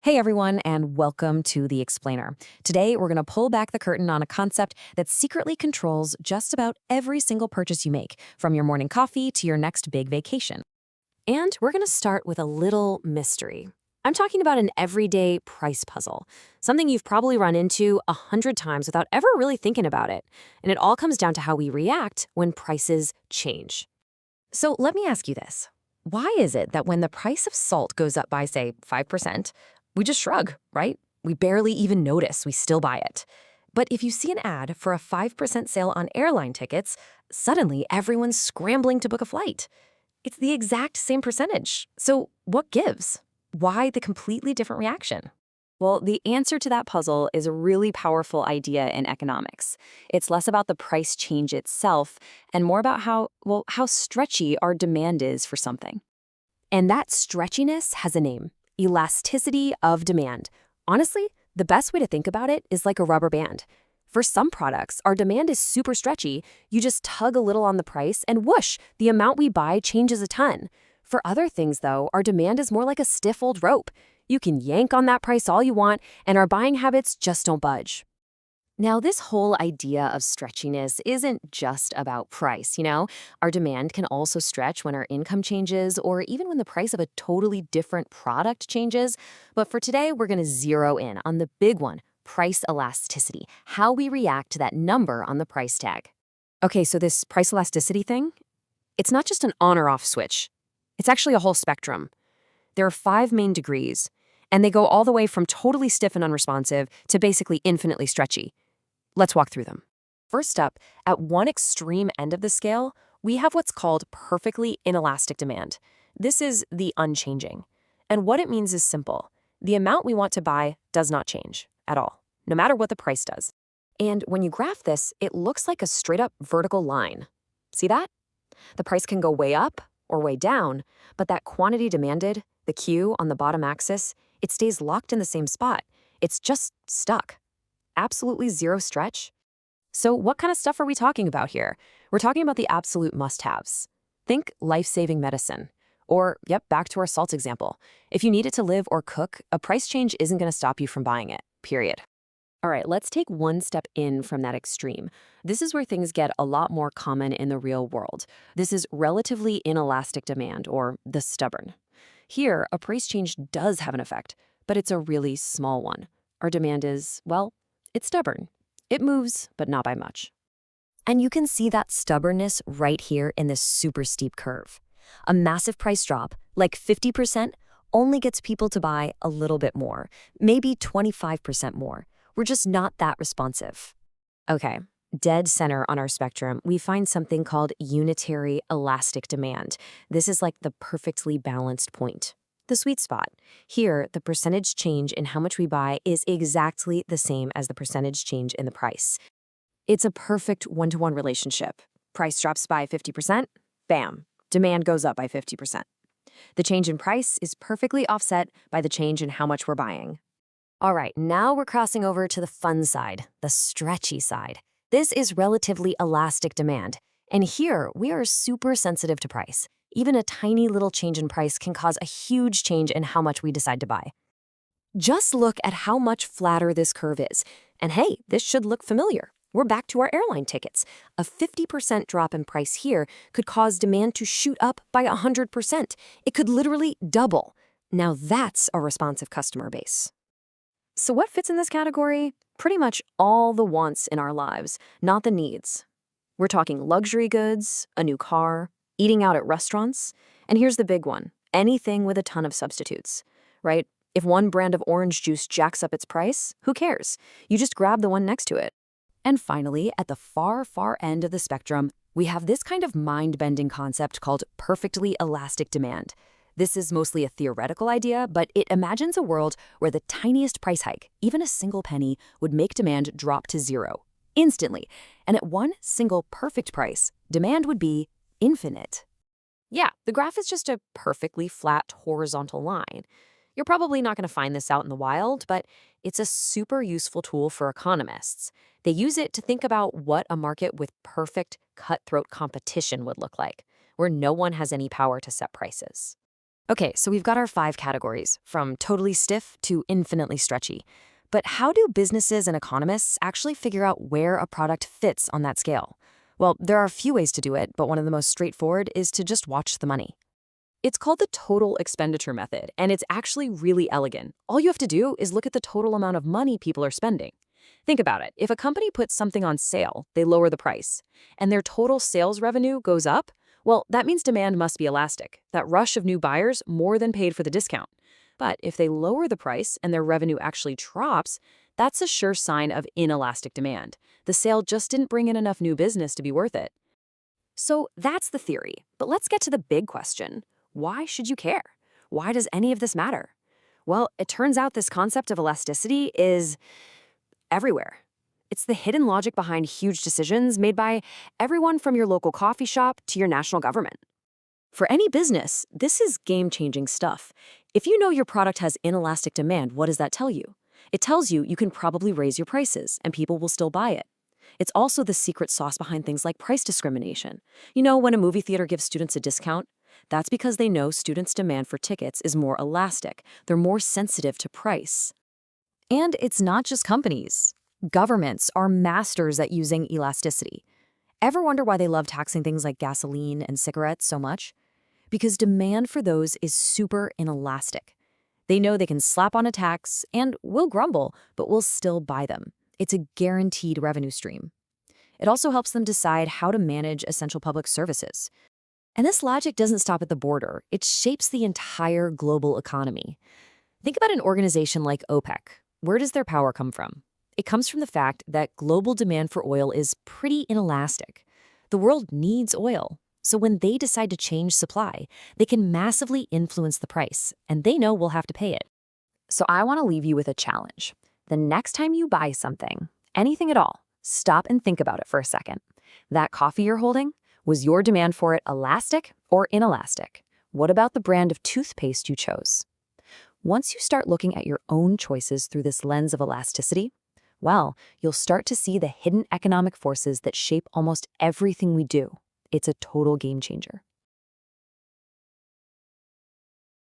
Hey everyone, and welcome to The Explainer. Today, we're going to pull back the curtain on a concept that secretly controls just about every single purchase you make, from your morning coffee to your next big vacation. And we're going to start with a little mystery. I'm talking about an everyday price puzzle, something you've probably run into 100 times without ever really thinking about it. And it all comes down to how we react when prices change. So let me ask you this. Why is it that when the price of salt goes up by, say, 5%, we just shrug, right? We barely even notice, we still buy it. But if you see an ad for a 5% sale on airline tickets, suddenly everyone's scrambling to book a flight. It's the exact same percentage. So what gives? Why the completely different reaction? Well, the answer to that puzzle is a really powerful idea in economics. It's less about the price change itself and more about how stretchy our demand is for something. And that stretchiness has a name: elasticity of demand. Honestly, the best way to think about it is like a rubber band. For some products, our demand is super stretchy. You just tug a little on the price and whoosh, the amount we buy changes a ton. For other things, though, our demand is more like a stiff old rope. You can yank on that price all you want, and our buying habits just don't budge. Now, this whole idea of stretchiness isn't just about price, Our demand can also stretch when our income changes or even when the price of a totally different product changes. But for today, we're going to zero in on the big one: price elasticity, how we react to that number on the price tag. Okay, so this price elasticity thing, it's not just an on or off switch. It's actually a whole spectrum. There are 5 main degrees, and they go all the way from totally stiff and unresponsive to basically infinitely stretchy. Let's walk through them. First up, at one extreme end of the scale, we have what's called perfectly inelastic demand. This is the unchanging. And what it means is simple. The amount we want to buy does not change at all, no matter what the price does. And when you graph this, it looks like a straight-up vertical line. See that? The price can go way up or way down, but that quantity demanded, the Q on the bottom axis, it stays locked in the same spot. It's just stuck. Absolutely zero stretch. So what kind of stuff are we talking about here? We're talking about the absolute must-haves. Think life-saving medicine. Or, back to our salt example. If you need it to live or cook, a price change isn't going to stop you from buying it, period. All right, let's take one step in from that extreme. This is where things get a lot more common in the real world. This is relatively inelastic demand, or the stubborn. Here, a price change does have an effect, but it's a really small one. Our demand is, it's stubborn. It moves, but not by much. And you can see that stubbornness right here in this super steep curve. A massive price drop, like 50%, only gets people to buy a little bit more, maybe 25% more. We're just not that responsive. Okay, dead center on our spectrum, we find something called unitary elastic demand. This is like the perfectly balanced point, the sweet spot. Here, the percentage change in how much we buy is exactly the same as the percentage change in the price. It's a perfect one-to-one relationship. Price drops by 50%, bam, demand goes up by 50%. The change in price is perfectly offset by the change in how much we're buying. All right, now we're crossing over to the fun side, the stretchy side. This is relatively elastic demand. And here, we are super sensitive to price. Even a tiny little change in price can cause a huge change in how much we decide to buy. Just look at how much flatter this curve is. And hey, this should look familiar. We're back to our airline tickets. A 50% drop in price here could cause demand to shoot up by 100%. It could literally double. Now that's a responsive customer base. So what fits in this category? Pretty much all the wants in our lives, not the needs. We're talking luxury goods, a new car, eating out at restaurants, and here's the big one: anything with a ton of substitutes, right? If one brand of orange juice jacks up its price, who cares? You just grab the one next to it. And finally, at the far, far end of the spectrum, we have this kind of mind-bending concept called perfectly elastic demand. This is mostly a theoretical idea, but it imagines a world where the tiniest price hike, even a single penny, would make demand drop to zero instantly. And at one single perfect price, demand would be infinite. Yeah, the graph is just a perfectly flat horizontal line. You're probably not going to find this out in the wild, but it's a super useful tool for economists. They use it to think about what a market with perfect cutthroat competition would look like, where no one has any power to set prices. Okay, so we've got our 5 categories, from totally stiff to infinitely stretchy. But how do businesses and economists actually figure out where a product fits on that scale? Well, there are a few ways to do it, but one of the most straightforward is to just watch the money. It's called the total expenditure method, and it's actually really elegant. All you have to do is look at the total amount of money people are spending. Think about it. If a company puts something on sale, they lower the price, and their total sales revenue goes up, well, that means demand must be elastic. That rush of new buyers more than paid for the discount. But if they lower the price and their revenue actually drops, that's a sure sign of inelastic demand. The sale just didn't bring in enough new business to be worth it. So that's the theory. But let's get to the big question. Why should you care? Why does any of this matter? Well, it turns out this concept of elasticity is everywhere. It's the hidden logic behind huge decisions made by everyone from your local coffee shop to your national government. For any business, this is game-changing stuff. If you know your product has inelastic demand, what does that tell you? It tells you you can probably raise your prices and people will still buy it. It's also the secret sauce behind things like price discrimination. You know, when a movie theater gives students a discount, that's because they know students' demand for tickets is more elastic. They're more sensitive to price. And it's not just companies. Governments are masters at using elasticity. Ever wonder why they love taxing things like gasoline and cigarettes so much? Because demand for those is super inelastic. They know they can slap on a tax and will grumble, but will still buy them. It's a guaranteed revenue stream. It also helps them decide how to manage essential public services. And this logic doesn't stop at the border. It shapes the entire global economy. Think about an organization like OPEC. Where does their power come from? It comes from the fact that global demand for oil is pretty inelastic. The world needs oil. So when they decide to change supply, they can massively influence the price, and they know we'll have to pay it. So I want to leave you with a challenge. The next time you buy something, anything at all, stop and think about it for a second. That coffee you're holding, was your demand for it elastic or inelastic? What about the brand of toothpaste you chose? Once you start looking at your own choices through this lens of elasticity, well, you'll start to see the hidden economic forces that shape almost everything we do. It's a total game changer.